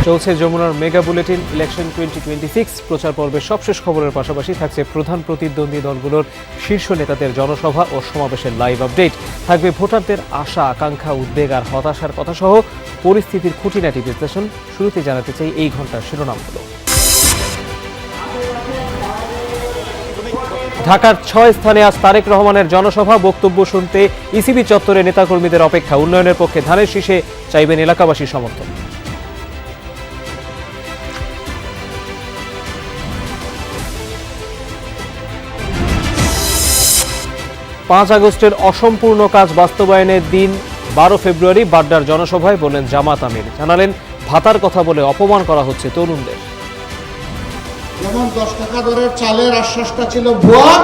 চলছে যমুনার mega bulletin election 2026 প্রচার পর্বের সবশেষ খবরের পাশাপাশি থাকছে প্রধান প্রতিদ্বন্দ্বী দলগুলোর শীর্ষ নেতাদের জনসভা ও সমাবেশের লাইভ আপডেট। থাকবে ভোটারদের আশা আকাঙ্ক্ষা উদ্বেগ আর হতাশার কথা সহ পরিস্থিতির খুঁটিনাটি বিশ্লেষণ। শুরুতে জানাতে চাই এই ঘন্টার শিরোনামগুলো। ঢাকার 6 স্থানে আজ তারেক রহমানের জনসভা, বক্তব্য শুনতে ইসিবি চত্বরে নেতাকর্মীদের অপেক্ষা। উন্নয়নের পক্ষে ধানের শীষে চাইবেন এলাকাবাসীর সমর্থন। 5 আগস্টের অসম্পূর্ণ কাজ বাস্তবায়নের দিন 12 ফেব্রুয়ারি বাড্ডার জনসভায় বললেন জামাত আমির। জানালেন ভাতার কথা বলে অপমান করা হচ্ছে তরুণদের। যেমন 10 টাকা দরের চালের আশ্বাসটা ছিল ভুয়া,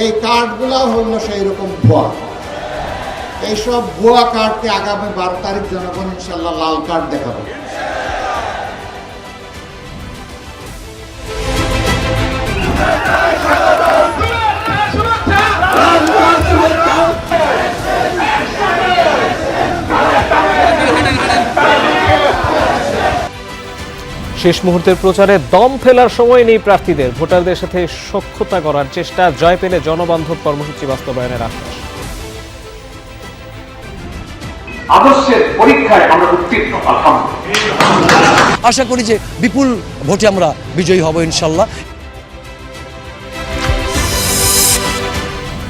এই কার্ডগুলো হইল সেই রকম ভুয়া। এইসব ভুয়া কার্ডকে আগামী 12 তারিখ জনগণ ইনশাল্লাহ লাল কার্ড দেখাবে। শেষ মুহূর্তের প্রচারে দম ফেলার সময় নেই প্রার্থীদের। ভোটারদের সাথে সখ্যতা করার চেষ্টা, জয় পেলে জনবান্ধব কর্মসূচি বাস্তবায়নের আশ্বাস। আদর্শের পরীক্ষায় আমরা উত্তীর্ণ, আলহামদুলিল্লাহ। আশা করি যে বিপুল ভোটে আমরা বিজয়ী হব ইনশাল্লাহ।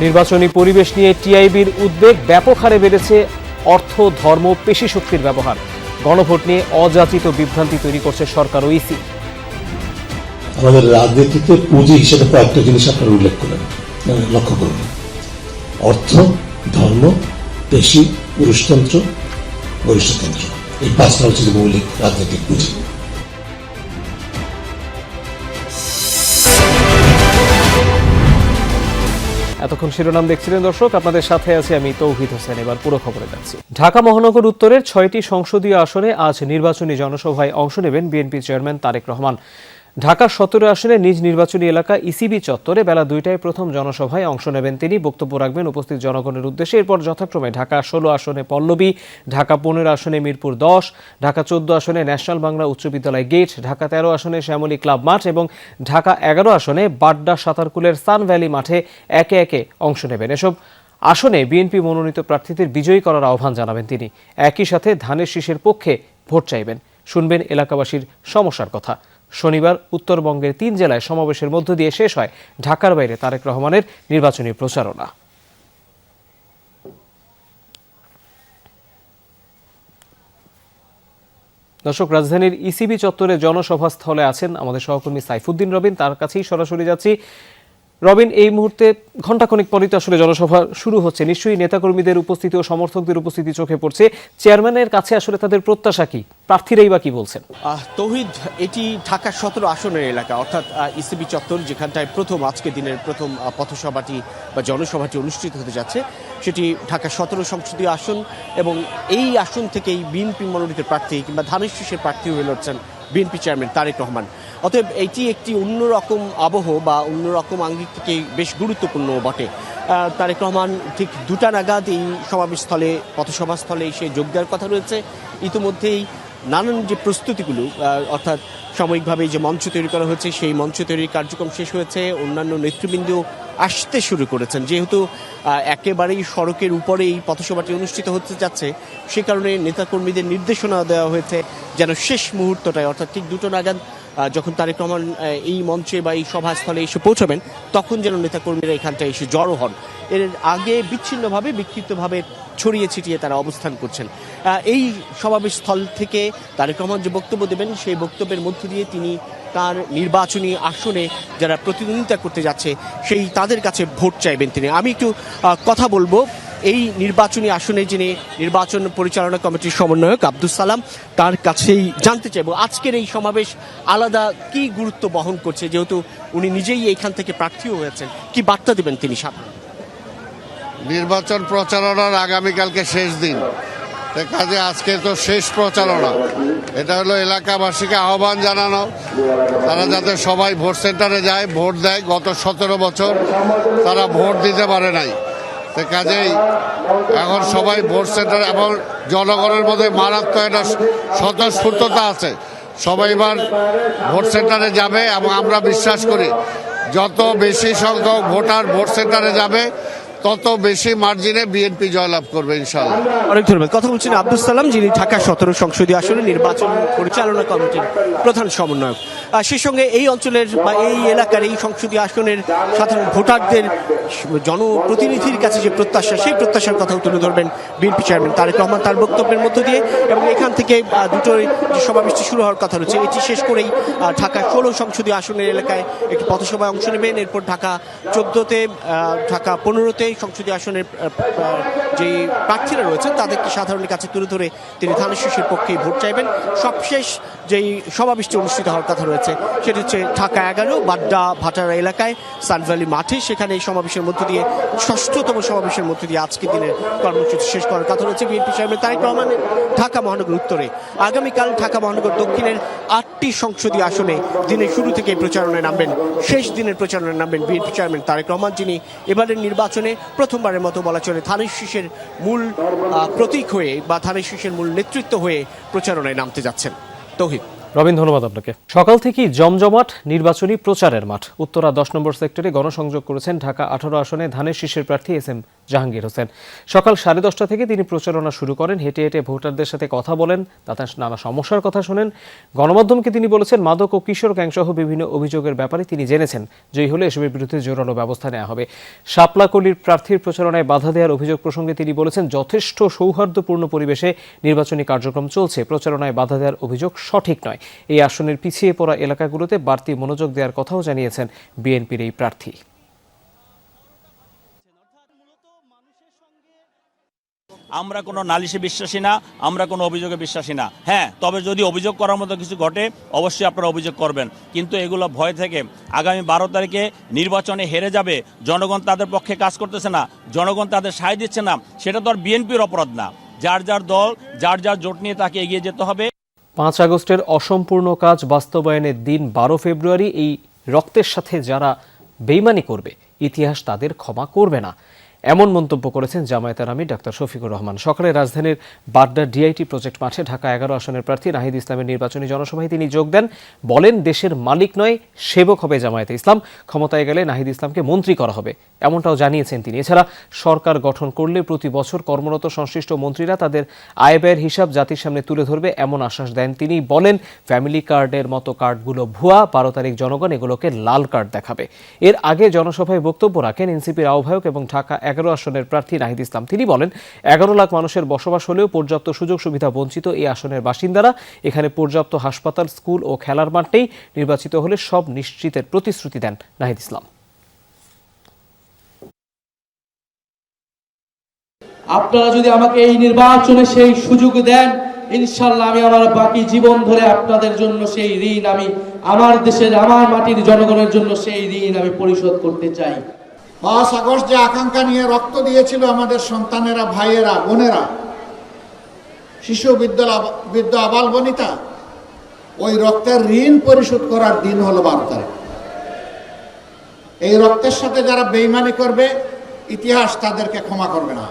নির্বাচনী পরিবেশ নিয়ে টিআইবির উদ্বেগ, ব্যাপক হারে বেড়েছে অর্থ ধর্ম পেশি শক্তির ব্যবহার। গণভোট নিয়ে অযাচিত বিভ্রান্তি তৈরি করছে সরকার ও ইসি। আমাদের রাজনীতিতে পুঁজি হিসেবে কয়েকটা জিনিস আপনারা উল্লেখ করেন, লক্ষ্য করুন। অর্থ, ধর্ম, পেশি, পুরুষতন্ত্র, বরিষ্ঠতন্ত্র, এই 5টা হচ্ছে মৌলিক রাজনৈতিক পুঁজি। এতক্ষণ শিরোনাম দেখছিলেন দর্শক, আপনাদের সাথে আছি আমি তৌহিদ হোসেন। এবার পুরো খবরে যাচ্ছি। ঢাকা মহানগর উত্তরের 6টি সংসদীয় আসনে আজ নির্বাচনী জনসভায় অংশ নেবেন বিএনপি চেয়ারম্যান তারেক রহমান। ঢাকার 17 আসনে নিজ নির্বাচনী এলাকা ইসিবি চত্বরে বেলা 2টায় প্রথম জনসভায় অংশ নেবেন তিনি। বক্তব্য রাখবেন উপস্থিত জনগণের উদ্দেশ্যে। এরপর যথাক্রমে ঢাকা 16 আসনে পল্লবী, ঢাকা 15 আসনে মিরপুর 10, ঢাকা 14 আসনে ন্যাশনাল বাংলা উচ্চ বিদ্যালয় গেট, ঢাকা 13 আসনে শ্যামলী ক্লাব মাঠ এবং ঢাকা 11 আসনে বাড্ডা সাঁতারকুলের সান ভ্যালি মাঠে একে একে অংশ নেবেন। এসব আসনে বিএনপি মনোনীত প্রার্থীদের বিজয়ী করার আহ্বান জানাবেন তিনি। একই সাথে ধানের শীষের পক্ষে ভোট চাইবেন। শুনবেন এলাকাবাসীর সমস্যার কথা। শনিবার উত্তরবঙ্গের 3 জেলায় সমাবেশের মধ্য দিয়ে শেষ হয় ঢাকার বাইরে তারেক রহমানের নির্বাচনী প্রচারণা। দর্শক, রাজধানীর ইসিবি চত্বরে জনসভাস্থলে আছেন আমাদের সহকর্মী সাইফুদ্দিন রবিন। তার কাছেই সরাসরি যাচ্ছি। রবিন, এই মুহূর্তে ঘণ্টাখানেক পরই তো আসলে জনসভা শুরু হচ্ছে, নিশ্চয়ই নেতাকর্মীদের উপস্থিতি ও সমর্থকদের উপস্থিতি চোখে পড়ছে। চেয়ারম্যানের কাছে আসলে তাদের প্রত্যাশা কি, প্রার্থীরাই বা কি বলছেন? তৌহিদ, এটি ঢাকার 17 আসনের এলাকা, অর্থাৎ ইসিবি চত্বর, যেখানটায় আজকে দিনের প্রথম পথসভাটি বা জনসভাটি অনুষ্ঠিত হতে যাচ্ছে, সেটি ঢাকা 17 সংসদীয় আসন এবং এই আসন থেকেই বিএনপি মনোনীত প্রার্থী কিংবা ধানের শীষের প্রার্থী হয়ে লড়ছেন বিএনপি চেয়ারম্যান তারেক রহমান। অতএব এটি একটি অন্যরকম আবহ বা অন্যরকম আঙ্গিক থেকে বেশ গুরুত্বপূর্ণ বটে। তারেক রহমান ঠিক 2টা নাগাদ এই সমাবেশস্থলে পথসভাস্থলে এসে যোগ দেওয়ার কথা রয়েছে। ইতিমধ্যেই নানান যে প্রস্তুতিগুলো, অর্থাৎ সাময়িকভাবে যে মঞ্চ তৈরি করা হয়েছে সেই মঞ্চ তৈরির কার্যক্রম শেষ হয়েছে। অন্যান্য নেতৃবৃন্দ আসতে শুরু করেছেন। যেহেতু একেবারেই সড়কের উপরে এই পথসভাটি অনুষ্ঠিত হতে যাচ্ছে, সে কারণে নেতাকর্মীদের নির্দেশনা দেওয়া হয়েছে যেন শেষ মুহূর্তটায়, অর্থাৎ ঠিক 2টো নাগাদ যখন তারেক রহমান এই মঞ্চে বা এই সভাস্থলে এসে পৌঁছাবেন, তখন যেন নেতাকর্মীরা এখানটায় এসে জড়ো হন। এর আগে বিচ্ছিন্নভাবে বিক্ষিপ্তভাবে ছড়িয়ে ছিটিয়ে তারা অবস্থান করছেন। এই সমাবেশ স্থল থেকে তারেক রহমান যে বক্তব্য দেবেন, সেই বক্তব্যের মধ্য দিয়ে তিনি তার নির্বাচনী আসনে যারা প্রতিদ্বন্দ্বিতা করতে যাচ্ছে তাদের কাছে ভোট চাইবেন তিনি। আমি একটু কথা বলবো এই নির্বাচনী আসনে যিনি নির্বাচন পরিচালনা কমিটির সমন্বয়ক আব্দুস সালাম, তার কাছেই জানতে চাইব আজকের এই সমাবেশ আলাদা কি গুরুত্ব বহন করছে, যেহেতু উনি নিজেই এইখান থেকে প্রার্থীও হয়েছেন। কি বার্তা দেবেন তিনি সামনে? নির্বাচন প্রচারণার আগামীকালকে শেষ দিন, কাজে আজকে তো শেষ প্রচারণা। এটা হলো এলাকাবাসীকে আহ্বান জানানো, তারা যাতে সবাই ভোট সেন্টারে যায়, ভোট দেয়। গত 17 বছর তারা ভোট দিতে পারে নাই, কাজেই এখন সবাই ভোট সেন্টারে, এবং জনগণের মধ্যে মারাত্মক একটা স্বতঃস্ফূর্ততা আছে। সবাই এবার ভোট সেন্টারে যাবে এবং আমরা বিশ্বাস করি যত বেশি সংখ্যক ভোটার ভোট সেন্টারে যাবে তত বেশি মার্জিনে বিএনপি জয়লাভ করবে ইনশাআল্লাহ। অনেক ধন্যবাদ। কথা বলছেন আব্দুল সালাম, যিনি ঢাকা 17 সংসদীয় আসনে নির্বাচন পরিচালনা কমিটির প্রধান সমন্বয়ক। সেই সঙ্গে এই অঞ্চলের বা এই এলাকার এই সংসদীয় আসনের সাধারণ ভোটারদের জনপ্রতিনিধির কাছে যে প্রত্যাশা, সেই প্রত্যাশার কথাও তুলে ধরবেন বিএনপি চেয়ারম্যান তারেক রহমান তার বক্তব্যের মধ্য দিয়ে। এবং এখান থেকে দুটোই যে সমাবেশটি শুরু হওয়ার কথা রয়েছে, এটি শেষ করেই ঢাকা 16 সংসদীয় আসনের এলাকায় একটি পথসভায় অংশ নেবেন। এরপর ঢাকা 14-তে, ঢাকা 15-তে সংসদীয় আসনের যে প্রার্থীরা রয়েছেন তাদেরকে সাধারণের কাছে তুলে ধরে তিনি ধানের শীষের পক্ষেই ভোট চাইবেন। সবশেষ যেই সমাবেশটি অনুষ্ঠিত হওয়ার কথা রয়েছে সেটি হচ্ছে ঢাকা 11 বাড্ডা ভাটারা এলাকায় সানভ্যালি মাঠে। সেখানে এই সমাবেশের মধ্য দিয়ে 6ষ্ঠতম সমাবেশের মধ্য দিয়ে আজকের দিনের কর্মসূচি শেষ করার কথা রয়েছে বিএনপি চেয়ারম্যান তারেক রহমানের। ঢাকা মহানগর উত্তরে আগামীকাল ঢাকা মহানগর দক্ষিণের 8টি সংসদীয় আসনে দিনের শুরু থেকে প্রচারণায় নামবেন, শেষ দিনের প্রচারণায় নামবেন বিএনপি চেয়ারম্যান তারেক রহমান, যিনি এবারের নির্বাচনে প্রথমবারের মতো বলা চলে ধানের শীষের মূল প্রতীক হয়ে বা ধানের শীষের মূল নেতৃত্ব হয়ে প্রচারণায় নামতে যাচ্ছেন। তৌহিদ। রবিন, ধন্যবাদ আপনাকে। সকাল থেকেই জমজমাট নির্বাচনী প্রচারের মাঠ। উত্তরা 10 নম্বর সেক্টরে গণসংযোগ করেছেন ঢাকা 18 আসনে ধানের শীষের প্রার্থী এস.এম. জাহাঙ্গীর হোসেন। সকাল 10:30 থেকে তিনি প্রচারণা শুরু করেন। হেঁটে হেঁটে ভোটারদের সাথে কথা বলেন, তাদের নানা সমস্যার কথা শোনেন। গণমাধ্যমকে তিনি বলেছেন, মাদক ও কিশোর গ্যাংসহ বিভিন্ন অভিযোগের ব্যাপারে তিনি জেনেছেন। জয়ী হলে এসবের বিরুদ্ধে জোরালো ব্যবস্থা নেওয়া হবে। শাপলাকলির প্রার্থীর প্রচারণায় বাধা দেওয়ার অভিযোগ প্রসঙ্গে তিনি বলেছেন, যথেষ্ট সৌহার্দ্যপূর্ণ পরিবেশে নির্বাচনী কার্যক্রম চলছে। প্রচারণায় বাধা দেওয়ার অভিযোগ সঠিক নয়। এই আসনের পিছিয়ে পড়া এলাকাগুলোতে বাড়তি মনোযোগ দেওয়ার কথাও জানিয়েছেন বিএনপির এই প্রার্থী। আমরা কোনো নালিশে বিশ্বাসী না, আমরা কোনো অভিযোগে বিশ্বাসী না। হ্যাঁ, তবে যদি অভিযোগ করার মতো কিছু ঘটে অবশ্যই আপনারা অভিযোগ করবেন, কিন্তু এগুলো ভয় থেকে আগামী 12 তারিখে নির্বাচনে হেরে যাবে, জনগণ তাদের পক্ষে কাজ করতেছে না, জনগণ তাদের সায় দিচ্ছে না, সেটা তো আর বিএনপির অপরাধ না। যার যার দল, যার যার জোট নিয়ে তাকে এগিয়ে যেতে হবে। 5 আগস্টের অসম্পূর্ণ কাজ বাস্তবায়নের দিন 12 ফেব্রুয়ারি। এই রক্তের সাথে যারা বেইমানি করবে, ইতিহাস তাদের ক্ষমা করবে না, এমন মন্তব্য করেছেন জামায়াতের আমির ডাক্তার শফিকুর রহমান। সকালে রাজধানীর বাড্ডা ডিআইটি প্রজেক্ট মাঠে ঢাকা 11 আসনের প্রার্থী নাহিদ ইসলামের নির্বাচনী জনসভায় তিনি যোগ দেন। বলেন, দেশের মালিক নয়, সেবক হবে জামায়াতে ইসলাম। ক্ষমতায় গেলে নাহিদ ইসলামকে মন্ত্রী করা হবে, এমনটাও জানিয়েছেন তিনি। এছাড়া সরকার গঠন করলে প্রতি বছর কর্মরত সংশ্লিষ্ট মন্ত্রীরা তাদের আয় ব্যয়ের হিসাব জাতির সামনে তুলে ধরবে, এমন আশ্বাস দেন তিনি। বলেন, ফ্যামিলি কার্ডের মতো কার্ডগুলো ভুয়া, 12 তারিখ জনগণ এগুলোকে লাল কার্ড দেখাবে। এর আগে জনসভায় বক্তব্য রাখেন এনসিপির আহ্বায়ক এবং ঢাকা 11 আসনের প্রার্থী নাহিদ ইসলাম। তিনি বলেন, 11 লাখ মানুষের বসবাস হলেও পর্যাপ্ত সুযোগ সুবিধা বঞ্চিত এই আসনের বাসিন্দারা। এখানে পর্যাপ্ত হাসপাতাল, স্কুল ও খেলার মাঠ নেই। নির্বাচিত হলে সব নিশ্চিতের প্রতিশ্রুতি দেন নাহিদ ইসলাম। আপনারা যদি আমাকে এই নির্বাচনে সেই সুযোগ দেন, ইনশাআল্লাহ আমি আমার বাকি জীবন ধরে আপনাদের জন্য সেই ঋণ, আমি আমার দেশের, আমার মাটির জনগণের জন্য সেই ঋণ আমি পরিশোধ করতে চাই। 5 আগস্ট যে আকাঙ্ক্ষা নিয়ে রক্ত দিয়েছিল আমাদের সন্তানেরা, ভাইয়েরা, বোনেরা, শিশু, বৃদ্ধ, আবাল বনিতা, ওই রক্তের ঋণ পরিশোধ করার দিন হলো 12 তারিখ। এই রক্তের সাথে যারা বেইমানি করবে, ইতিহাস তাদেরকে ক্ষমা করবে না।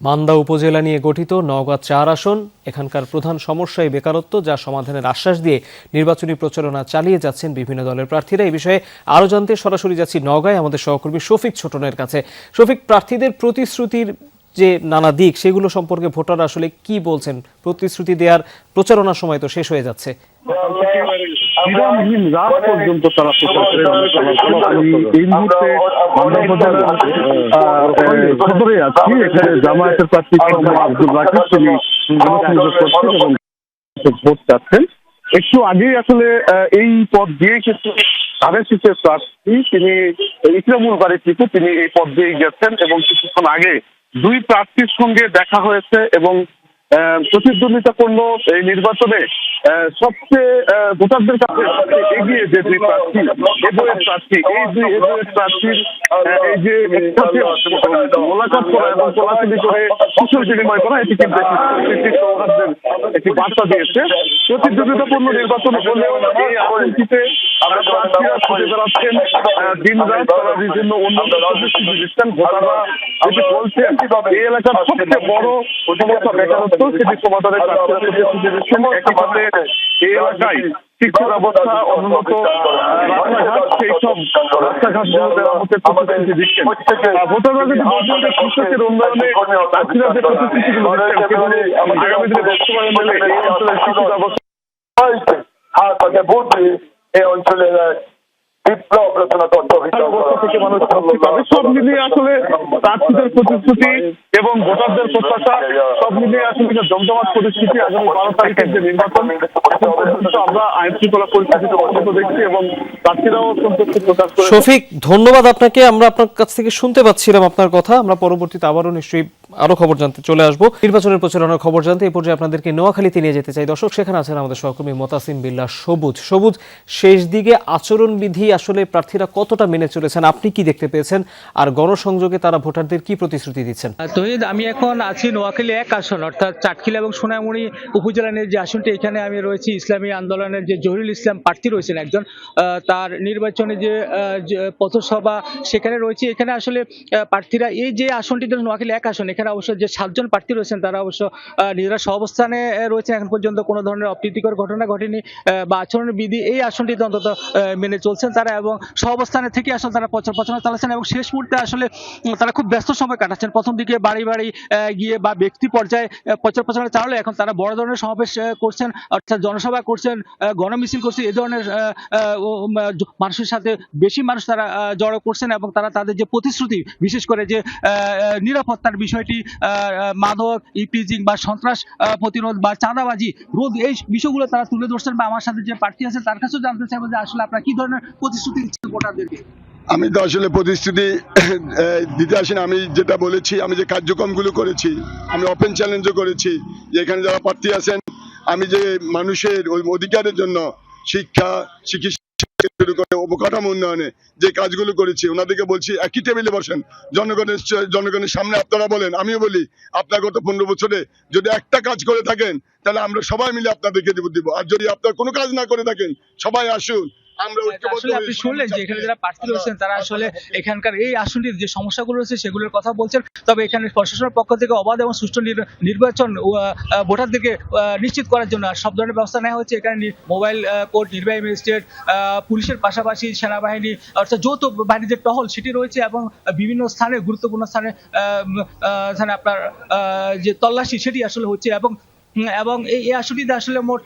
মান্দা উপজেলা নিয়ে গঠিত নওগাঁ 4 আসন। এখানকার প্রধান সমস্যাই বেকারত্ব, যা সমাধানের আশ্বাস দিয়ে নির্বাচনী প্রচারণা চালিয়ে যাচ্ছেন বিভিন্ন দলের প্রার্থীরা। এই বিষয়ে আরও জানতে সরাসরি যাচ্ছি নওগাঁয় আমাদের সহকর্মী শফিক ছোটনের কাছে। শফিক, প্রার্থীদের প্রতিশ্রুতির যে নানা দিক, সেগুলো সম্পর্কে ভোটাররা আসলে কি বলছেন? প্রতিশ্রুতি দেওয়ার প্রচারণার সময় তো শেষ হয়ে যাচ্ছে। বিরামহীন রাত পর্যন্ত তারা প্রচার করে। আমি এই মুহূর্তে সদরে আছি। এখানে জামায়াতের প্রার্থী আব্দুল রাকিব তিনি জনসংযোগ করছেন এবং ভোট চাচ্ছেন। একটু আগেই আসলে এই পদ দিয়ে কিন্তু ধানের শীষের প্রার্থী তিনি ইকরামুল বাড়ির টিপু তিনি এই পদ দিয়ে গেছেন এবং কিছুক্ষণ আগে 2 প্রার্থীর সঙ্গে দেখা হয়েছে এবং প্রতিদ্বন্দ্বিতা করলো এই নির্বাচনে সবচেয়ে ভোটারদের কাছে এগিয়ে যে 2 প্রার্থী, এবয়ের প্রার্থী, এই 2 এবয়ের প্রার্থীর এই যে মোলাকাত করা এবং চলাচলি করে কুশল বিনিময় করা, এটি কিন্তু সৌহার্দ্যের একটি বার্তা দিয়েছে। প্রতিদ্বন্দ্বিতাপূর্ণ নির্বাচন হলেও এই আসনটিতে প্রার্থীরা ছুটে বেড়াচ্ছেন দিন রাত, তারা বিভিন্ন উন্নত দিচ্ছেন। ভোটাররা যেটি বলছেন, এই এলাকার সবচেয়ে বড় সমস্যা বেকারত্ব, সেটি সমাধানের প্রার্থীরা প্রতিশ্রুতি দিচ্ছেন। একইভাবে এই এলাকায় শিক্ষা ব্যবস্থা অনুন্নত রাস্তাঘাট সেই সব রাস্তাঘাটগুলোতে আমাদের প্রতিশ্রুতি দিচ্ছেন। ভোটাররা যদি বলছেন যে কৃষকের উন্নয়নে প্রার্থীরা যে প্রতিশ্রুতিগুলো দিচ্ছেন সেগুলো আগামী দিনে বাস্তবায়ন হলে এই অঞ্চলের শিক্ষা ব্যবস্থা এই অঞ্চলের বিপ্লব রচনা থেকে মানুষ মুক্তি পাবে। সব মিলিয়ে আসলে প্রার্থীদের প্রতিশ্রুতি এবং ভোটারদের প্রত্যাশা সব মিলিয়ে আসলে জমজমাট পরিস্থিতি। আগামী 12 তারিখের যে নির্বাচন আমরা আইন শৃঙ্খলা পরিস্থিতিতে উন্নত দেখছি এবং প্রার্থীরাও সন্তুষ্টি প্রকাশ করে। শফিক, ধন্যবাদ আপনাকে। আমরা আপনার কাছ থেকে শুনতে পাচ্ছিলাম আপনার কথা। আমরা পরবর্তীতে আবারও নিশ্চয়ই আরো খবর জানতে চলে আসবো। নির্বাচনের প্রচারণার খবর জানতে এই পর্যায়ে আপনাদেরকে নোয়াখালীতে নিয়ে যেতে চাই। দর্শক, সেখানে আছেন আমাদের সহকর্মী মোতাসিম বিল্লাহ সবুজ। সবুজ, শেষ দিকে আচরণবিধি আসলে প্রার্থীরা কতটা মেনে চলেছেন, আপনি কি দেখতে পেয়েছেন, আর গণসংযোগে তারা ভোটারদের কি প্রতিশ্রুতি দিচ্ছেন? তহিদ, আমি এখন আছি নোয়াখালী 1 আসন অর্থাৎ চাটখিল এবং সোনামুড়ি উপজেলার যে আসনটি, এখানে আমি রয়েছি ইসলামী আন্দোলনের যে জহিরুল ইসলাম প্রার্থী রয়েছেন একজন, তার নির্বাচনে যে পথসভা সেখানে রয়েছে। এখানে আসলে প্রার্থীরা এই যে আসনটিতে নোয়াখালী 1 আসন, এখানে অবশ্য যে 7 জন প্রার্থী রয়েছেন তারা অবশ্য নিজেরা সহাবস্থানে রয়েছে। এখন পর্যন্ত কোনো ধরনের অপ্রীতিকর ঘটনা ঘটেনি বা আচরণ বিধি এই আসনটিতে অন্তত মেনে চলছেন তারা, এবং সহাবস্থানে থেকে আসলে তারা প্রচারণা চালাচ্ছেন এবং শেষ মুহূর্তে আসলে তারা খুব ব্যস্ত সময় কাটাচ্ছেন। প্রথম দিকে বাড়ি বাড়ি গিয়ে বা ব্যক্তি পর্যায়ে প্রচারণা চালালে এখন তারা বড় ধরনের সমাবেশ করছেন, অর্থাৎ জনসভা করছেন, গণমিছিল করছেন। এই ধরনের মানুষের সাথে বেশি মানুষ তারা জড়ো করছেন এবং তারা তাদের যে প্রতিশ্রুতি, বিশেষ করে যে নিরাপত্তার বিষয়টি, মাদক, ইপিজিং বা সন্ত্রাস প্রতিরোধ বা চাঁদাবাজি রোধ, এই বিষয়গুলো তারা তুলে ধরছেন। বা আমার সাথে যে প্রার্থী আছে তার কাছেও জানতে চাইবো যে আসলে আপনারা কি ধরনের প্রতিশ্রুতি দিচ্ছেন ভোটারদেরকে। আমি তো আসলে প্রতিশ্রুতি দিতে আসিনি। আমি যেটা বলেছি, আমি যে কার্যক্রমগুলো করেছি, আমি ওপেন চ্যালেঞ্জও করেছি যে এখানে যারা প্রার্থী আছেন, আমি যে মানুষের অধিকারের জন্য শিক্ষা, চিকিৎসা শুরু করে অবকাঠামো উন্নয়নে যে কাজগুলো করেছি, ওনাদেরকে বলছি একই টেবিলে বসেন, জনগণের সামনে আপনারা বলেন, আমিও বলি আপনার গত 15 বছরে যদি একটা কাজ করে থাকেন তাহলে আমরা সবাই মিলে আপনাদেরকে দিব, আর যদি আপনার কোনো কাজ না করে থাকেন সবাই আসুন। আসলে আপনি শুনলেন যে এখানে যারা প্রার্থী রয়েছেন তারা আসলে এখানকার এই আসনটির যে সমস্যাগুলো রয়েছে সেগুলোর কথা বলছেন। তবে এখানে প্রশাসনের পক্ষ থেকে অবাধ এবং সুষ্ঠু নির্বাচন ভোটারদেরকে নিশ্চিত করার জন্য সব ধরনের ব্যবস্থা নেওয়া হচ্ছে। এখানে মোবাইল কোর্ট, নির্বাহী ম্যাজিস্ট্রেট, পুলিশের পাশাপাশি সেনাবাহিনী অর্থাৎ যৌথ বাহিনীর যে টহল সেটি রয়েছে এবং বিভিন্ন স্থানে, গুরুত্বপূর্ণ স্থানে আপনার যে তল্লাশি সেটি আসলে হচ্ছে। এবং এই আসনটিতে আসলে মোট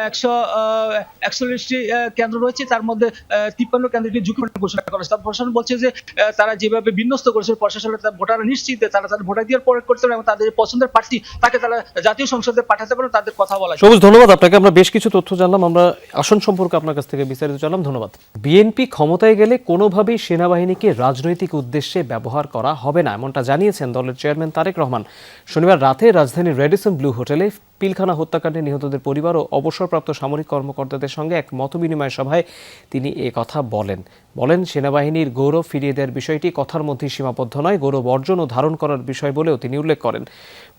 141টি কেন্দ্র রয়েছে, তার মধ্যে 53 কেন্দ্রটি ঝুঁকিপূর্ণ ঘোষণা করা হয়েছে। প্রশাসন বলছে যে তারা যেভাবে বিন্যস্ত করেছে প্রশাসনের ভোটাররা নিশ্চিত তারা তাদের ভোটাধিকার প্রয়োগ করতে পারে এবং তাদের পছন্দের প্রার্থী তাকে তারা জাতীয় সংসদে পাঠাতে পারে, তাদের কথা বলা। সবুজ, ধন্যবাদ আপনাকে। আমরা বেশ কিছু তথ্য জানলাম, আমরা আসন সম্পর্কে আপনার কাছ থেকে বিস্তারিত জানলাম। ধন্যবাদ। বিএনপি ক্ষমতায় গেলে কোনোভাবেই সেনাবাহিনীকে রাজনৈতিক উদ্দেশ্যে ব্যবহার করা হবে না, এমনটা জানিয়েছেন দলের চেয়ারম্যান তারেক রহমান। শনিবার রাতে রাজধানীর রেডিসন ব্লু হোটেলে পিলখানা হত্যাকাণ্ডে নিহতদের পরিবার ও অবসরপ্রাপ্ত সামরিক কর্মকর্তাদের সঙ্গে এক মতবিনিময় সভায় তিনি কথা বলেন সেনাবাহিনীর গৌরব ফিরিয়ে দেওয়ার বিষয়টি কথার মধ্যে সীমাবদ্ধ নয়, গৌরব অর্জন ও ধারণ করার বিষয় বলেও তিনি উল্লেখ করেন।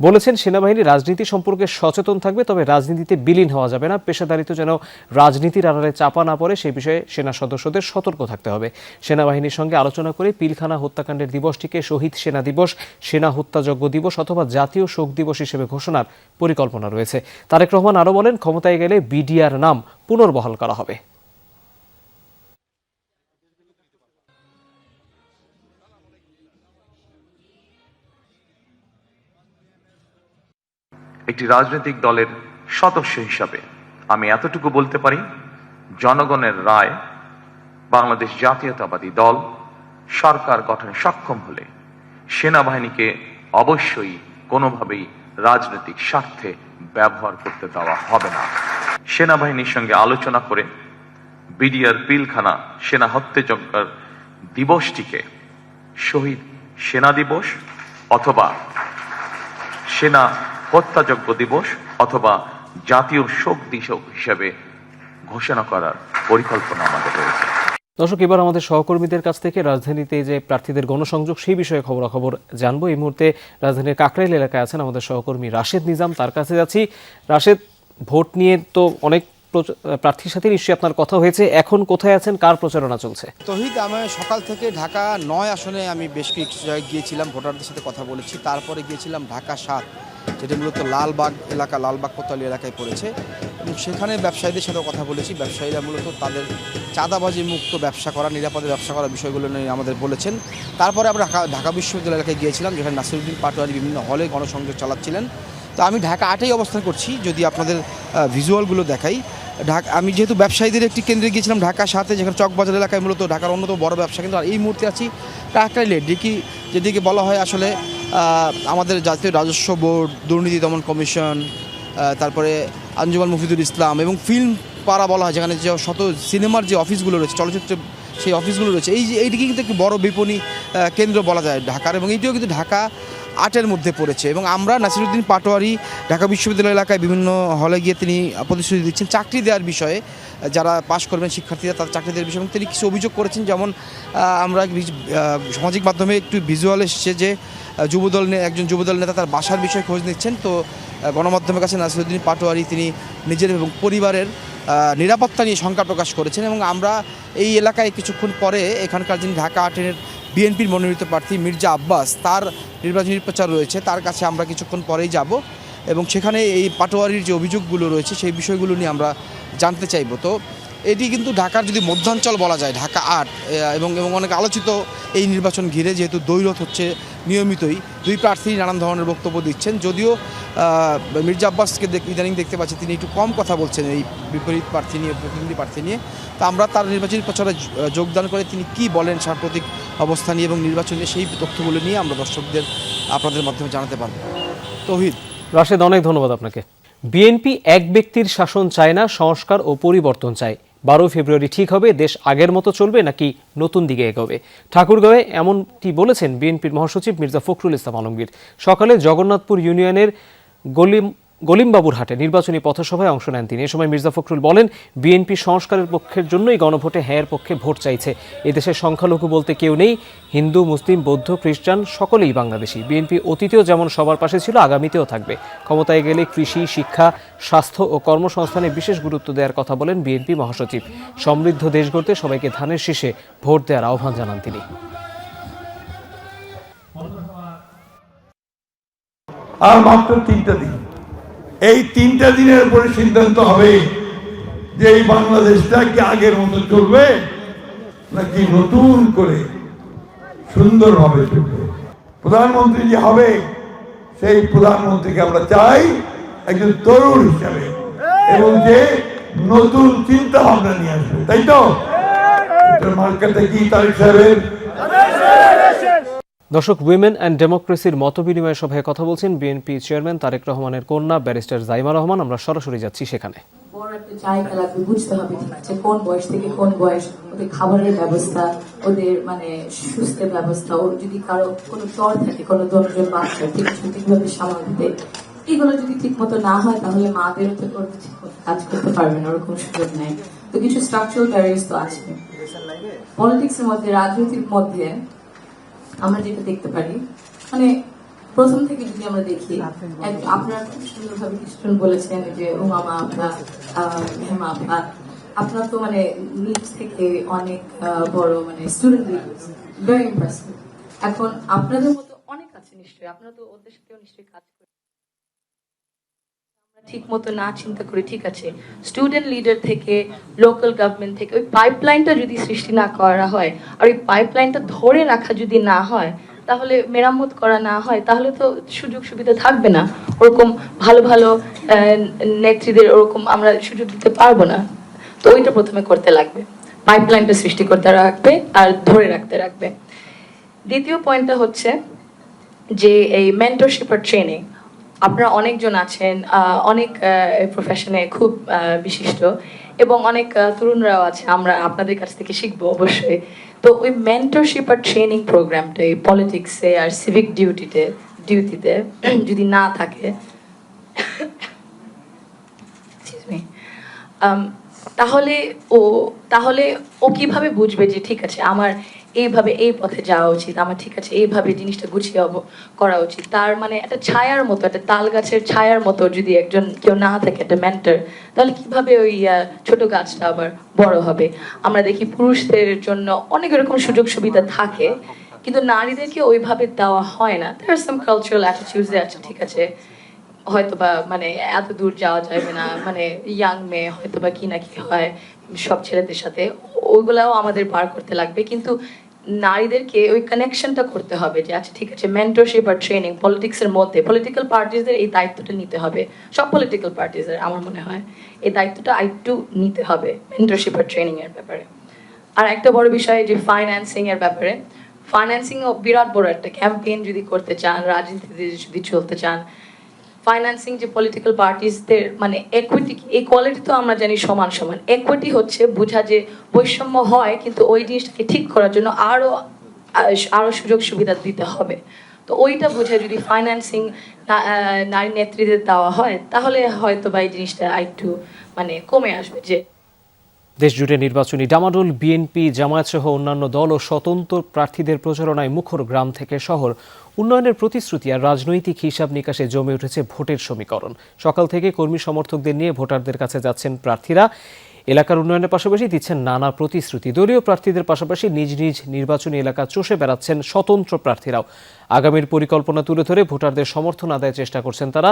বলেছেন সেনাবাহিনী রাজনীতি সম্পর্কে সচেতন থাকবে, তবে রাজনীতিতে বিলীন হওয়া যাবে না। পেশাদারিত্ব যেন রাজনীতির আড়ালে চাপা না পড়ে সেই বিষয়ে সেনা সদস্যদের সতর্ক থাকতে হবে। সেনাবাহিনীর সঙ্গে আলোচনা করে পিলখানা হত্যাকাণ্ডের দিবসটিকে শহীদ সেনা দিবস, সেনা হত্যাযজ্ঞ দিবস অথবা জাতীয় শোক দিবস হিসেবে ঘোষণার পরিকল্পনা রয়েছে। তারেক রহমান আরও বলেন, ক্ষমতায় গেলে বিডিআর নাম পুনর্বহাল করা হবে। একটি রাজনৈতিক দলের সদস্য হিসাবে আমি এতটুকু বলতে পারি, জনগণের রায় বাংলাদেশ জাতীয়তাবাদী দল সরকার গঠনে সক্ষম হলে সেনাবাহিনীকে অবশ্যই কোনোভাবেই রাজনৈতিক স্বার্থে ব্যবহার করতে দেওয়া হবে না। সেনাবাহিনীর সঙ্গে আলোচনা করে বিডিআর পিলখানা সেনা হত্যাযজ্ঞের দিবসটিকে শহীদ সেনা দিবস অথবা সেনা হত্যাযজ্ঞ দিবস অথবা জাতীয় শোক দিবস হিসেবে ঘোষণা করার পরিকল্পনা আমাদের রয়েছে। দর্শক, এবার আমাদের সহকর্মীদের কাছ থেকে রাজধানীতে যে প্রার্থীদের গণসংযোগ সেই বিষয়ে খবরাখবর জানবো। এই মুহূর্তে রাজধানীর কাকরাইল এলাকায় আছেন আমাদের সহকর্মী রাশেদ নিজাম, তার কাছে যাচ্ছি। রাশেদ, ভোট নিয়ে তো অনেক প্রার্থীর সাথে নিশ্চয়ই আপনার কথা হয়েছে, এখন কোথায় আছেন, কার প্রচারণা চলছে? তহিদ, আমি সকাল থেকে ঢাকা 9 আসনে আমি বেশ কিছু জায়গায় গিয়েছিলাম, ভোটারদের সাথে কথা বলেছি। তারপরে গিয়েছিলাম ঢাকা 7, যেটা মূলত লালবাগ এলাকা, লালবাগ কোতোয়ালি এলাকায় পড়েছে। এবং সেখানে ব্যবসায়ীদের সাথেও কথা বলেছি। ব্যবসায়ীরা মূলত তাদের চাঁদাবাজি মুক্ত ব্যবসা করা, নিরাপদে ব্যবসা করার বিষয়গুলো নিয়ে আমাদের বলেছেন। তারপরে আমরা ঢাকা বিশ্ববিদ্যালয় এলাকায় গিয়েছিলাম, যেখানে নাসিরুদ্দিন পাটোয়ারি বিভিন্ন হলে গণসংযোগ চালাচ্ছিলেন। তো আমি ঢাকা 8-এই অবস্থান করছি, যদি আপনাদের ভিজুয়ালগুলো দেখাই। আমি যেহেতু ব্যবসায়ীদের একটি কেন্দ্রে গিয়েছিলাম ঢাকা 7-এ, যেখানে চকবাজার এলাকায় মূলত ঢাকার অন্যতম বড় ব্যবসা কেন্দ্র। আর এই মুহূর্তে আছি টাকরাইলে, যেদিকে বলা হয় আসলে আমাদের জাতীয় রাজস্ব বোর্ড, দুর্নীতি দমন কমিশন, তারপরে আঞ্জুমান মুফিদুল ইসলাম এবং ফিল্ম পাড়া বলা হয়, যেখানে যে শত সিনেমার যে অফিসগুলো রয়েছে, চলচ্চিত্রের সেই অফিসগুলো রয়েছে। এইদিকে কিন্তু একটি বড় বিপণী কেন্দ্র বলা যায় ঢাকার, এবং এইটিও কিন্তু ঢাকা 8-এর মধ্যে পড়েছে। এবং আমরা নাসিরুদ্দিন পাটোয়ারি ঢাকা বিশ্ববিদ্যালয় এলাকায় বিভিন্ন হলে গিয়ে তিনি প্রতিশ্রুতি দিচ্ছেন চাকরি দেওয়ার বিষয়ে, যারা পাশ করবেন শিক্ষার্থীরা তাদের চাকরি দেওয়ার বিষয়ে। এবং তিনি কিছু অভিযোগ করেছেন, যেমন আমরা সামাজিক মাধ্যমে একটু ভিজুয়াল এসেছে যে একজন যুবদল নেতা তার বাসার বিষয়ে খোঁজ নিচ্ছেন। তো গণমাধ্যমের কাছে নাসিরুদ্দিন পাটোয়ারি তিনি নিজের এবং পরিবারের নিরাপত্তা নিয়ে শঙ্কা প্রকাশ করেছেন। এবং আমরা এই এলাকায় কিছুক্ষণ পরে এখানকার যিনি ঢাকা 8-এর বিএনপির মনোনীত প্রার্থী মির্জা আব্বাস, তার নির্বাচনী প্রচার রয়েছে, তার কাছে আমরা কিছুক্ষণ পরেই যাব এবং সেখানে এই পাটোয়ারির যে অভিযোগগুলো রয়েছে সেই বিষয়গুলো নিয়ে আমরা জানতে চাইব। তো এটি কিন্তু ঢাকার যদি মধ্যাঞ্চল বলা যায়, ঢাকা 8, এবং অনেক আলোচিত এই নির্বাচন ঘিরে, যেহেতু দ্বৈরথ হচ্ছে নিয়মিতই, দুই প্রার্থী নানান ধরনের বক্তব্য দিচ্ছেন। যদিও মির্জা আব্বাসকে ইদানিং দেখতে পাচ্ছি তিনি একটু কম কথা বলছেন এই বিপরীত প্রার্থী নিয়ে, প্রতিনিধি প্রার্থী নিয়ে। তা আমরা তার নির্বাচনী প্রচারে যোগদান করে তিনি কি বলেন সাম্প্রতিক অবস্থা নিয়ে এবং নির্বাচনে সেই তথ্যগুলো নিয়ে আমরা দর্শকদের আপনাদের মাধ্যমে জানাতে পারব। তৌহিদ, রাশেদ, অনেক ধন্যবাদ আপনাকে। বিএনপি এক ব্যক্তির শাসন চায় না, সংস্কার ও পরিবর্তন চায়। 12 ফেব্রুয়ারি ঠিক হবে দেশ আগের মতো চলবে নাকি নতুন দিকে এগোবে। ঠাকুরগাঁওয়ে এমনটি বলেছেন বিএনপির মহাসচিব মির্জা ফখরুল ইসলাম আলমগীর। সকালে জগন্নাথপুর ইউনিয়নের গলিমবাবুর হাটে নির্বাচনী পথসভায় অংশ নেন তিনি। এ সময় মির্জা ফখরুল বলেন, বিএনপি সংস্কারের পক্ষের জন্যই গণভোটে হ্যাঁর পক্ষে ভোট চাইছে। এদেশে সংখ্যালঘু বলতে কেউ নেই, হিন্দু, মুসলিম, বৌদ্ধ, খ্রিস্টান সকলেই বাংলাদেশি। বিএনপি অতীতেও যেমন সবার পাশে ছিল, আগামীতেও থাকবে। ক্ষমতায় গেলে কৃষি, শিক্ষা, স্বাস্থ্য ও কর্মসংস্থানে বিশেষ গুরুত্ব দেওয়ার কথা বলেন বিএনপি মহাসচিব। সমৃদ্ধ দেশ গড়তে সবাইকে ধানের শীষে ভোট দেওয়ার আহ্বান জানান তিনি। আর মাত্র 3টা দিন, এই 3টা দিনের উপরে সিদ্ধান্ত হবে যে এই বাংলাদেশটা কি আগের মতো চলবে নাকি নতুন করে সুন্দরভাবে চলবে। প্রধানমন্ত্রী যে হবে সেই প্রধানমন্ত্রীকে আমরা চাই একজন তরুণ হিসাবে, এবং যে নতুন চিন্তা ভাবনা নিয়ে আসবে, তাই তো? মার্কেটে কি তারিখ সাহেবের দর্শক, উইমেন অ্যান্ড ডেমোক্রেসির মতবিনিময় সভায় কথা বলছেন বিএনপি চেয়ারম্যান তারেক রহমানের কন্যা ব্যারিস্টার জাইমা রহমান। আমরা সরাসরি যাচ্ছি সেখানে। বড় একটা জায়গা লাগবে, বুঝতে হবে ঠিক আছে কোন বয়স থেকে কোন বয়স, ওদের খাবারের ব্যবস্থা, ওদের মানে সুস্থের ব্যবস্থা, ওর যদি কারো কোনো জ্বর থাকে, কোনো দশজন বাচ্চা ঠিকভাবে সামাল দিতে, এগুলো যদি ঠিক মতো না হয় তাহলে মাদেরও তো কাজ করতে পারবে না, ওরকম সুযোগ নেই। তো কিছু স্ট্রাকচারাল ব্যারিয়ার্স তো আছে পলিটিক্সের মধ্যে, রাজনীতির মধ্যে। আমরা যেটা দেখতে পারি, মানে প্রথম থেকে যদি আমরা দেখি, আপনারা খুব সুন্দরভাবে কিছুজন বলেছেন যে উমামা আপা, হেমা আপা, আপনারা তো মানে নিজ থেকে অনেক বড় মানে স্টুডেন্ট, ভেরি ইমপ্রেসিভ। এখন আপনাদের মতো অনেক আছে নিশ্চয়ই, আপনারা তো ওদের সাথেও নিশ্চয়ই কাজ করেন। ঠিক মতো না চিন্তা করি, ঠিক আছে স্টুডেন্ট লিডার থেকে, লোকাল গভর্নমেন্ট থেকে ওই পাইপলাইনটা যদি সৃষ্টি না করা হয়, আর ওই পাইপলাইনটা ধরে রাখা যদি না হয়, তাহলে মেরামত করা না হয়, তাহলে তো সুযোগ সুবিধা থাকবে না। ওরকম ভালো ভালো নেত্রীদের ওরকম আমরা সুযোগ দিতে পারবো না। তো ওইটা প্রথমে করতে লাগবে, পাইপলাইনটা সৃষ্টি করতে রাখবে আর ধরে রাখতে রাখবে। দ্বিতীয় পয়েন্টটা হচ্ছে যে এই মেন্টরশিপ আর ট্রেনিং। আপনারা অনেকজন আছেন, অনেক প্রফেশনে খুব বিশিষ্ট, এবং অনেক তরুণরাও আছে, আমরা আপনাদের কাছ থেকে শিখবো অবশ্যই। তো ওই মেন্টরশিপ আর ট্রেনিং প্রোগ্রামটা এই পলিটিক্সে আর সিভিক ডিউটিতে যদি না থাকে, তাহলে ও কিভাবে বুঝবে যে ঠিক আছে আমার এইভাবে এই পথে যাওয়া উচিত, আমার ঠিক আছে এইভাবে জিনিসটা গুছিয়ে করা উচিত। তার মানে একটা ছায়ার মতো, একটা তাল গাছের ছায়ার মতো যদি একজন কেউ না থাকে, একটা মেন্টর, তাহলে কিভাবে ওই ছোট গাছটা আবার বড় হবে। আমরা দেখি পুরুষদের জন্য অনেক এরকম সুযোগ সুবিধা থাকে, কিন্তু নারীদেরকে ওইভাবে দেওয়া হয় না। দেয়ার সাম কালচারাল অ্যাটিটিউডস আছে, ঠিক আছে হয়তোবা মানে এত দূর যাওয়া যাবে না, মানে ইয়াং মেয়ে হয়তোবা কি না কি হয় সব ছেলেদের সাথে, ওইগুলাও আমাদের পার করতে লাগবে। কিন্তু নারীদেরকে ওই কানেকশনটা করতে হবে যে আচ্ছা ঠিক আছে, মেন্টরশিপ আর ট্রেনিং পলিটিক্সের মধ্যে পলিটিক্যাল পার্টিসদের এই দায়িত্বটা নিতে হবে, সব পলিটিক্যাল পার্টিসদের আমার মনে হয় এই দায়িত্বটা আরেকটু নিতে হবে মেন্টরশিপ আর ট্রেনিং এর ব্যাপারে। আর একটা বড় বিষয় যে ফাইন্যান্সিং এর ব্যাপারে, ফাইন্যান্সিং বিরাট বড় একটা ক্যাম্পেইন যদি করতে চান, রাজনীতিতে যদি চলতে চান, ফাইন্যান্সিং যে পলিটিক্যাল পার্টিসদের মানে একুইটি, ইকুয়ালিটি তো আমরা জানি সমান সমান, একুইটি হচ্ছে বোঝা যে বৈষম্য হয় কিন্তু ওই জিনিসটাকে ঠিক করার জন্য আরো সুযোগ সুবিধা দিতে হবে। তো ওইটা বুঝে যদি ফাইন্যান্সিং নারী নেত্রীদের দেওয়া হয় তাহলে হয়তো বা এই জিনিসটা একটু মানে কমে আসবে। যে দেশজুড়ে নির্বাচনী ডামাডোল, বিএনপি, জামায়াত সহ অন্যান্য দল ও স্বতন্ত্র প্রার্থীদের প্রচারণায় মুখর গ্রাম থেকে শহর, উন্নয়নের প্রতিশ্রুতি আর রাজনৈতিক হিসাব নিকাশে জমে উঠেছে ভোটের সমীকরণ। সকাল থেকে কর্মী সমর্থকদের নিয়ে ভোটারদের কাছে যাচ্ছেন প্রার্থীরা। এলাকার উন্নয়নের পাশাপাশি দিচ্ছেন নানা প্রতিশ্রুতি। দলীয় প্রার্থীদের পাশাপাশি নিজ নিজ নির্বাচনী এলাকা চষে বেড়াচ্ছেন স্বতন্ত্র প্রার্থীরাও। আগামীর পরিকল্পনা তুলে ধরে ভোটারদের সমর্থন আদায়ের চেষ্টা করছেন তারা।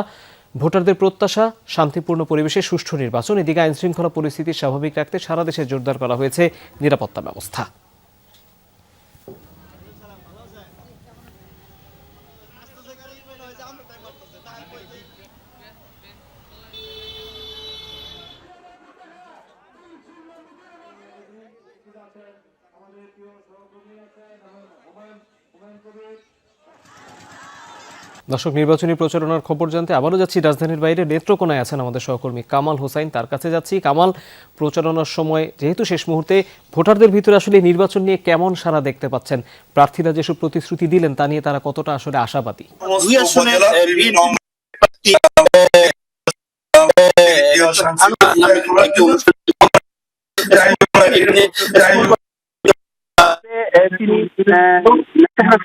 ভোটারদের প্রত্যাশা শান্তিপূর্ণ পরিবেশে সুষ্ঠু নির্বাচন। এদিকে আইনশৃঙ্খলা পরিস্থিতি স্বাভাবিক রাখতে সারা দেশে জোরদার করা হয়েছে নিরাপত্তা ব্যবস্থা। দর্শক, নির্বাচনী প্রচারণার খবর জানতে আবারও যাচ্ছি রাজধানীর বাইরে। নেত্রকোনায় আছেন আমাদের সহকর্মী কামাল হোসাইন, তার কাছে যাচ্ছি। কামাল, প্রচারণার সময় যেহেতু শেষ মুহূর্তে, ভোটারদের ভিতরে আসলে নির্বাচন নিয়ে কেমন সাড়া দেখতে পাচ্ছেন? প্রার্থীরা যেসব প্রতিশ্রুতি দিলেন তা নিয়ে তারা কতটা আসলে আশাবাদী? তিনি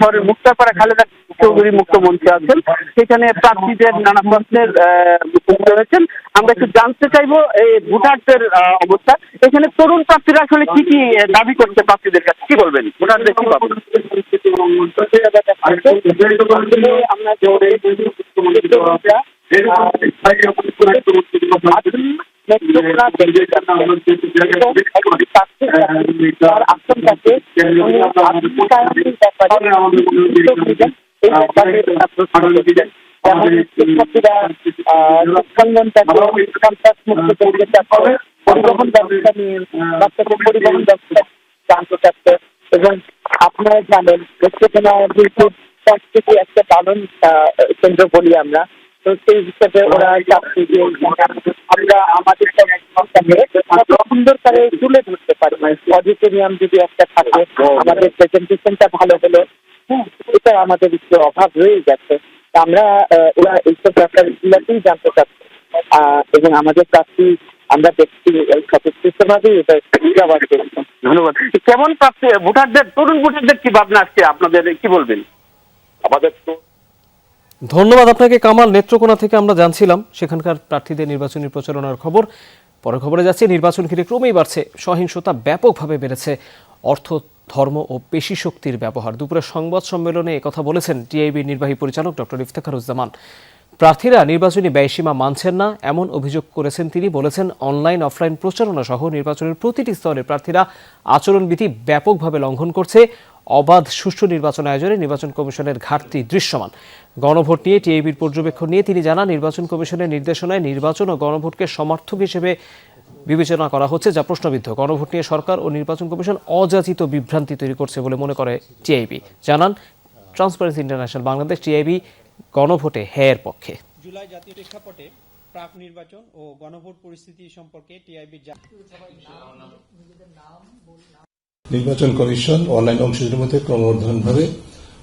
শহরের মুক্তাপাড়া খালেদা চৌধুরী মুক্ত মঞ্চে আছেন, সেখানে প্রার্থীদের নানা প্রশ্নের মুখোমুখি হয়েছেন। আমরা একটু জানতে চাইবো এই ভোটারদের অবস্থা। এখানে তরুণ প্রার্থীরা আসলে কি কি দাবি করছে প্রার্থীদের কাছে, কি বলবেন? ভোটারদের কি পাবেন? পরিবহন ব্যবস্থা নিয়ে বাচ্চাদের পরিবহন ব্যবস্থা জানতে চাচ্ছে। এবং আপনারা জানেন থেকে একটা পালন কেন্দ্র বলি আমরা, তো সেই হিসাবে ওরা চাচ্ছে যে আমরা আমাদের সুন্দর করে তুলে ধরতে পারি। অডিটোরিয়াম যদি একটা থাকে, আমাদের প্রেজেন্টেশনটা ভালো হলো, হ্যাঁ, এটা আমাদের একটু অভাব রয়ে গেছে। আমরা ওরা এইসব ব্যাপারগুলোতেই জানতে চাচ্ছি। এবং আমাদের প্রার্থী আমরা দেখছি স্বতঃস্ফূর্তভাবে এটা ধন্যবাদ। কেমন প্রার্থী ভোটারদের, তরুণ ভোটারদের কি ভাবনা আসছে আপনাদের, কি বলবেন? আমাদের তো ধন্যবাদ আপনাকে কামাল। নেত্রকোনা থেকে আমরা জানছিলাম সেখানকার প্রার্থীদের নির্বাচনী প্রচারণার খবর। পরের খবরে যাচ্ছে, নির্বাচন ঘিরে ক্রমেই বাড়ছে সহিংসতা, ব্যাপকভাবে বেড়েছে অর্থ, ধর্ম ও পেশি শক্তির ব্যবহার। দুপুরে সংবাদ সম্মেলনে একথা বলেছেন টিআইবির নির্বাহী পরিচালক ডক্টর ইফতেখারুজ্জামান। প্রার্থীরা নির্বাচনী ব্যয়সীমা মানছেন না এমন অভিযোগ করেছেন তিনি। বলেছেন, অনলাইন অফলাইন প্রচারণা সহ নির্বাচনের প্রতিটি স্তরে প্রার্থীরা আচরণবিধি ব্যাপকভাবে লঙ্ঘন করছে। অবাধ সুষ্ঠু নির্বাচন আয়োজনে নির্বাচন কমিশনের ঘাটতি দৃশ্যমান। গণভোট নিয়ে টিআইবির পর্যবেক্ষণ নিয়ে তিনি জানান, নির্বাচন কমিশনের নির্দেশনায় নির্বাচন ও গণভোটকে সমর্থক হিসেবে বিবেচনা করা হচ্ছে, যা প্রশ্নবিদ্ধ। গণভোট নিয়ে সরকার ও নির্বাচন কমিশন অযাচিত বিভ্রান্তি তৈরি করছে বলে মনে করে টিআইবি। জানান ট্রান্সপারেন্সি ইন্টারন্যাশনাল বাংলাদেশ, টিআইবি গণভোটে হ্যাঁ পক্ষে। জুলাই জাতীয় প্রেক্ষাপটে প্রাক নির্বাচন ও গণভোট পরিস্থিতি সম্পর্কে টিআইবি নির্বাচন কমিশন অনলাইন অংশীদারদের মধ্যে ক্রমবর্ধমানভাবে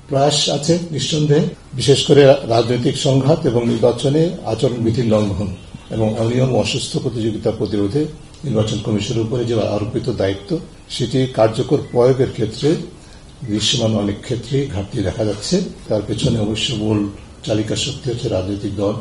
প্রয়াস আছে নিঃসন্দেহে, বিশেষ করে রাজনৈতিক সংঘাত এবং নির্বাচনে আচরণবিধির লঙ্ঘন এবং অনিয়ম অসুস্থ প্রতিযোগিতা প্রতিরোধে নির্বাচন কমিশনের উপরে যে আরোপিত দায়িত্ব, সেটি কার্যকর প্রয়োগের ক্ষেত্রে দৃশ্যমান অনেক ক্ষেত্রেই ঘাটতি দেখা যাচ্ছে। তার পেছনে অবশ্য মূল চালিকা শক্তি হচ্ছে রাজনৈতিক দল।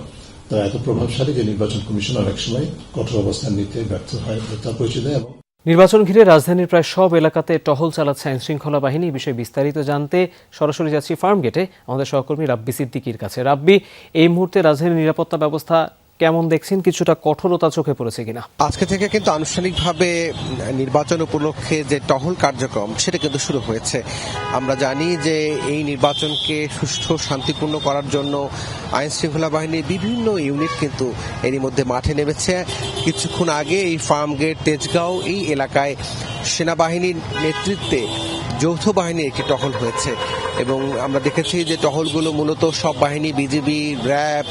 তারা এত প্রভাবশালী যে নির্বাচন কমিশন অনেক সময় কঠোর অবস্থান নিতে ব্যর্থ হয়, তার পরিচয় দেয়। এবং নির্বাচন ঘিরে রাজধানীর প্রায় সব এলাকাতে টহল চালাচ্ছে আইনশৃঙ্খলা বাহিনী। এই বিষয়ে বিস্তারিত জানতে সরাসরি যাচ্ছি ফার্মগেটে আমাদের সহকর্মী রাব্বি সিদ্দিকীর কাছে। রাব্বি, এই মুহূর্তে রাজধানীর নিরাপত্তা ব্যবস্থা কেমন দেখছেন? কিছুটা কঠোরতা চোখে পড়েছে কিনা? আজকে থেকে কিন্তু আনুষ্ঠানিকভাবে নির্বাচন উপলক্ষে যে টহল কার্যক্রম সেটা কিন্তু শুরু হয়েছে। আমরা জানি যে এই নির্বাচনকে সুষ্ঠু শান্তিপূর্ণ করার জন্য আইন শৃঙ্খলা বাহিনীর বিভিন্ন ইউনিট কিন্তু এরই মধ্যে মাঠে নেমেছে। কিছুক্ষণ আগে এই ফার্মগেট, তেজগাঁও এই এলাকায় সেনাবাহিনীর নেতৃত্বে যৌথ বাহিনীর একটি টহল হয়েছে এবং আমরা দেখেছি যে টহলগুলো মূলত সব বাহিনী, বিজিবি, র্যাব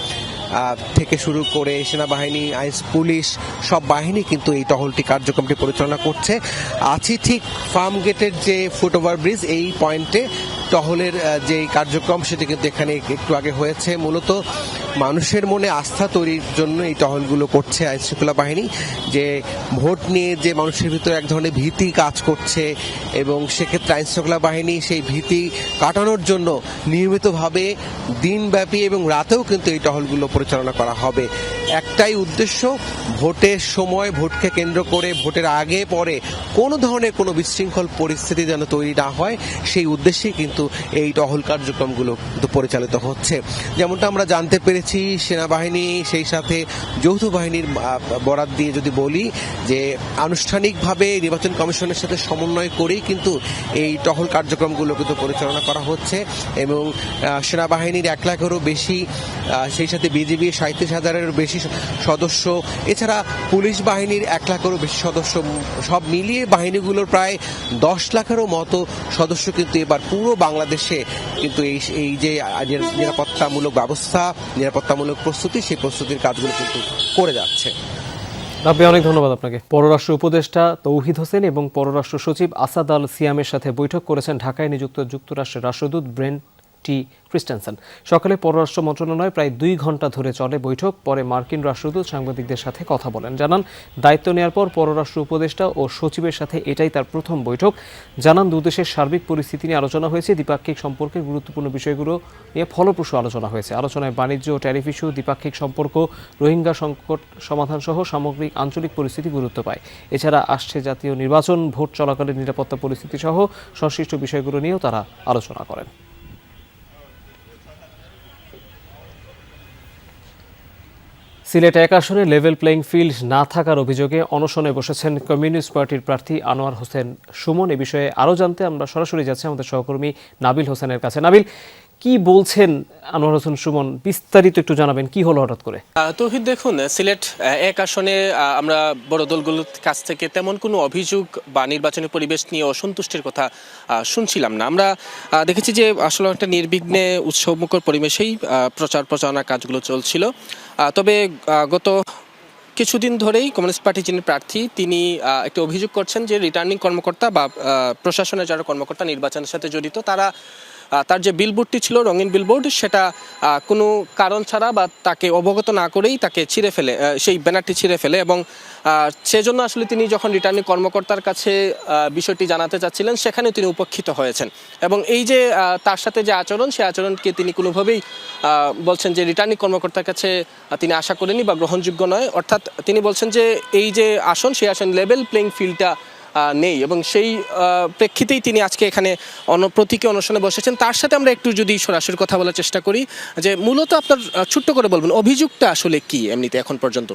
থেকে শুরু করে সেনাবাহিনী, পুলিশ, সব বাহিনী কিন্তু এই টহলটি কার্যক্রমটি পরিচালনা করছে। আছি ঠিক ফার্মগেটের যে ফুটওভার ব্রিজ, এই পয়েন্টে টহলের যে কার্যক্রম সেটি কিন্তু এখানে একটু আগে হয়েছে। মূলত মানুষের মনে আস্থা তৈরির জন্য এই টহলগুলো করছে আইন শৃঙ্খলা বাহিনী, যে ভোট নিয়ে যে মানুষের ভিতরে এক ধরনের ভীতি কাজ করছে এবং সেক্ষেত্রে আইন শৃঙ্খলা বাহিনী সেই ভীতি কাটানোর জন্য নিয়মিতভাবে দিনব্যাপী এবং রাতেও কিন্তু এই টহলগুলো পরিচালনা করা হবে। একটাই উদ্দেশ্য, ভোটের সময়, ভোটকে কেন্দ্র করে ভোটের আগে পরে কোনো ধরনের কোনো বিশৃঙ্খল পরিস্থিতি যেন তৈরি না হয়, সেই উদ্দেশ্যেই কিন্তু এই টহল কার্যক্রমগুলো পরিচালিত হচ্ছে। যেমনটা আমরা জানতে পেরেছি, সেনাবাহিনী সেই সাথে যৌথ বাহিনীর বরাত দিয়ে যদি বলি যে আনুষ্ঠানিকভাবে নির্বাচন কমিশনের সাথে সমন্বয় করেই কিন্তু এই টহল কার্যক্রমগুলো কিন্তু পরিচালনা করা হচ্ছে এবং সেনাবাহিনীর 1 লাখেরও বেশি, সেই সাথে বিজিবি 37,000-এরও বেশি সদস্য, এছাড়া পুলিশ বাহিনীর 1 লাখেরও বেশি সদস্য, সব মিলিয়ে বাহিনীগুলোর প্রায় 10 লাখেরও মতো সদস্য কিন্তু এবার পুরো বাংলাদেশে কিন্তু এই যে নিরাপত্তামূলক ব্যবস্থা, নিরাপত্তামূলক প্রস্তুতি, সেই প্রস্তুতির কাজগুলো কিন্তু করে যাচ্ছে। রাব্বি, অনেক ধন্যবাদ আপনাকে। পররাষ্ট্র উপদেষ্টা তৌহিদ হোসেন এবং পররাষ্ট্র সচিব আসাদ আল সিয়ামের সাথে বৈঠক করেছেন ঢাকায় নিযুক্ত যুক্তরাষ্ট্রের রাষ্ট্রদূত ব্রেন্ট টি ক্রিস্টেনসেন। সকালে পররাষ্ট্র মন্ত্রণালয়ে প্রায় 2 ঘন্টা ধরে চলে বৈঠক। পরে মার্কিন রাষ্ট্রদূত সাংবাদিকদের সাথে কথা বলেন। জানান, দায়িত্ব নেওয়ার পর পররাষ্ট্র উপদেষ্টা ও সচিবের সাথে এটাই তার প্রথম বৈঠক। জানান, দুদেশের সার্বিক পরিস্থিতি নিয়ে আলোচনা হয়েছে, দ্বিপাক্ষিক সম্পর্কের গুরুত্বপূর্ণ বিষয়গুলো নিয়ে ফলপ্রসূ আলোচনা হয়েছে। আলোচনায় বাণিজ্য ও ট্যারিফ ইস্যু, দ্বিপাক্ষিক সম্পর্ক, রোহিঙ্গা সংকট সমাধান সহ সামগ্রিক আঞ্চলিক পরিস্থিতি গুরুত্ব পায়। এছাড়া আসছে জাতীয় নির্বাচন, ভোট চলাকালীন নিরাপত্তা পরিস্থিতি সহ সংশ্লিষ্ট বিষয়গুলো নিয়েও তারা আলোচনা করেন। সিলেট 1 আসনে লেভেল প্লেইং ফিল্ড না থাকার অভিযোগে অনশনে বসেছেন কমিউনিস্ট পার্টির প্রার্থী আনোয়ার হোসেন সুমন। এ বিষয়ে আরও জানতে আমরা সরাসরি যাচ্ছি আমাদের সহকর্মী নাবিল হোসেনের কাছে। নাবিল, কি বলছেন আনোয়ার হোসেন সুমন? বিস্তারিত একটু জানাবেন, কি হলো হঠাৎ করে? তৌহিদ, দেখুন, সিলেট 1 আসনে আমরা বড় দলগুলোর কাছ থেকে তেমন কোনো অভিযোগ বা নির্বাচনী পরিবেশ নিয়ে অসন্তুষ্টির কথা শুনছিলাম না। আমরা দেখেছি যে আসলে একটা নির্বিঘ্নে উৎসবমুখর পরিবেশেই প্রচারণার কাজগুলো চলছিল। তবে গত কিছুদিন ধরেই কমিউনিস্ট পার্টি যিনি প্রার্থী, তিনি একটা অভিযোগ করছেন যে রিটার্নিং কর্মকর্তা বা প্রশাসনের যারা কর্মকর্তা নির্বাচনের সাথে জড়িত, তার যে বিলবোর্ডটি ছিল, রঙিন বিলবোর্ড, সেটা কোনো কারণ ছাড়া বা তাকে অবগত না করেই তাকে ছিঁড়ে ফেলে, সেই ব্যানারটি ছিঁড়ে ফেলে এবং সেজন্য আসলে তিনি যখন রিটার্নিং কর্মকর্তার কাছে বিষয়টি জানাতে চাচ্ছিলেন, সেখানে তিনি উপেক্ষিত হয়েছেন এবং এই যে তার সাথে যে আচরণ, সেই আচরণকে তিনি কোনোভাবেই বলছেন যে রিটার্নিং কর্মকর্তার কাছে তিনি আশা করেনি বা গ্রহণযোগ্য নয়। অর্থাৎ তিনি বলছেন যে এই যে আসন, সেই আসন লেভেল প্লেইং ফিল্ডটা নেই এবং সেই প্রেক্ষিতেই তিনি আজকে এখানে প্রতীকী অনশনে বসেছেন। তার সাথে আমরা একটু যদি সরাসরি কথা বলার চেষ্টা করি, যে মূলত আপনার ছোট্ট করে বলবেন অভিযোগটা আসলে কি এমনিতে এখন পর্যন্ত?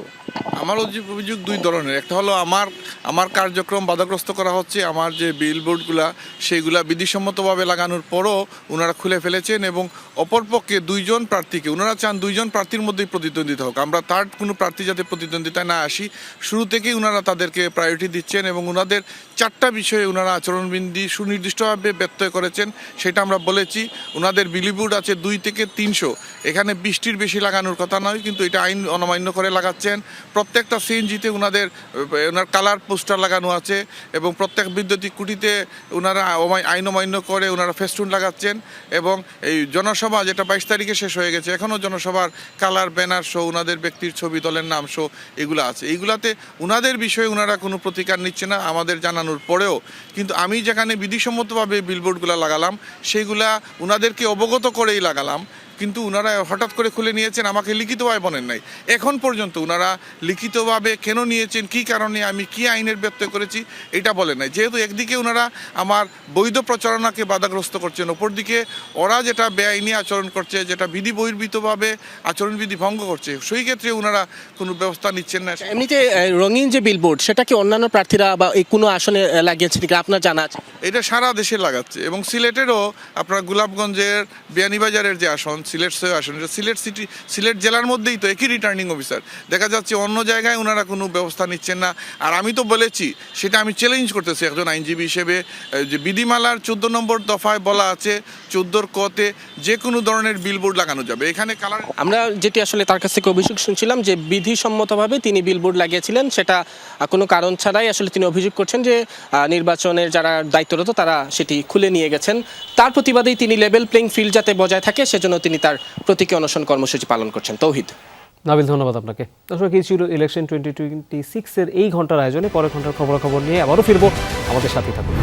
আমার অভিযোগ 2 ধরনের। একটা হলো আমার কার্যক্রম বাধাগ্রস্ত করা হচ্ছে। আমার যে বিলবোর্ডগুলা, সেইগুলা বিধিসম্মতভাবে লাগানোর পরও ওনারা খুলে ফেলেছেন এবং অপরপক্ষে 2 জন প্রার্থীকে ওনারা চান 2 জন প্রার্থীর মধ্যেই প্রতিদ্বন্দ্বিতা হোক। আমরা থার্ড কোনো প্রার্থী যাতে প্রতিদ্বন্দ্বিতায় না আসি, শুরু থেকেই ওনারা তাদেরকে প্রায়োরিটি দিচ্ছেন এবং ওনাদের 4টা বিষয়ে ওনারা আচরণবিধি সুনির্দিষ্টভাবে ব্যত্যয় করেছেন। সেটা আমরা বলেছি। ওনাদের বিলবোর্ড আছে 2 থেকে 300, এখানে 20টির বেশি লাগানোর কথা নয়, কিন্তু এটা আইন অমান্য করে লাগাচ্ছেন। প্রত্যেকটা সিএনজিতে ওনার কালার পোস্টার লাগানো আছে এবং প্রত্যেক বৈদ্যুতিক কুটিতে ওনারা আইন অমান্য করে ওনারা ফেস্টুন লাগাচ্ছেন এবং এই জনসভা যেটা 22 তারিখে শেষ হয়ে গেছে, এখনও জনসভার কালার, ব্যানার শো, ওনাদের ব্যক্তির ছবি, দলের নাম শো, এগুলো আছে। এইগুলাতে ওনাদের বিষয়ে ওনারা কোনো প্রতিকার নিচ্ছে না আমাদের জানানোর পরেও। কিন্তু আমি যেখানে বিধিসম্মতভাবে বিলবোর্ডগুলো লাগালাম, সেইগুলা ওনাদেরকে অবগত করেই লাগালাম, কিন্তু ওনারা হঠাৎ করে খুলে নিয়েছেন, আমাকে লিখিতভাবে বলেন নাই। এখন পর্যন্ত ওনারা লিখিতভাবে কেন নিয়েছেন, কি কারণে, আমি কি আইনের ব্যত্যয় করেছি এটা বলেন নাই। যেহেতু একদিকে ওনারা আমার বৈধ প্রচারণাকে বাধাগ্রস্ত করছেন, অপরদিকে ওরা যেটা বেআইনি আচরণ করছে, যেটা বিধি বহির্ভূতভাবে আচরণবিধি ভঙ্গ করছে, সেই ক্ষেত্রে ওনারা কোনো ব্যবস্থা নিচ্ছেন না। এমনিতে রঙিন যে বিলবোর্ড সেটা কি অন্যান্য প্রার্থীরা বা এই কোনো আসনে লাগিয়েছে নাকি আপনার জানা আছে? এটা সারা দেশে লাগাচ্ছে এবং সিলেটেরও আপনার গোলাপগঞ্জের বিয়ানীবাজারের যে আসন, সিলেট আসন, এটা সিলেট জেলার মধ্যেই তো একই রিটার্নিং অফিসার। দেখা যাচ্ছে অন্য জায়গায় ওনারা কোনো ব্যবস্থা নিচ্ছেন না। আর আমি তো বলেছি, সেটা আমি চ্যালেঞ্জ করতেছি একজন আইনজীবী হিসেবে, যে বিধিমালার 14 নম্বর দফায় বলা আছে 14 কতে যে কোনো ধরনের বিলবোর্ড লাগানো যাবে। এখানে কালার আমরা যেটি আসলে তার কাছ থেকে অভিযোগ শুনছিলাম যে বিধিসম্মতভাবে তিনি বিলবোর্ড লাগিয়েছিলেন, সেটা কোনো কারণ ছাড়াই আসলে তিনি অভিযোগ করছেন যে নির্বাচনের যারা দায়িত্বরত তারা সেটি খুলে নিয়ে গেছেন। তার প্রতিবাদেই তিনি লেভেল প্লেইং ফিল্ড যাতে বজায় থাকে সেজন্য তিনি তার প্রতীকী অনশন কর্মসূচি পালন করছেন। তৌহিদ। নাবিল, ধন্যবাদ আপনাকে। দর্শক, এই ছিল ইলেকশন 2026 এর এই ঘন্টার আয়োজনে। পরের ঘন্টার খবরাখবর নিয়ে আবারও ফিরবো, আমাদের সাথে থাকুন।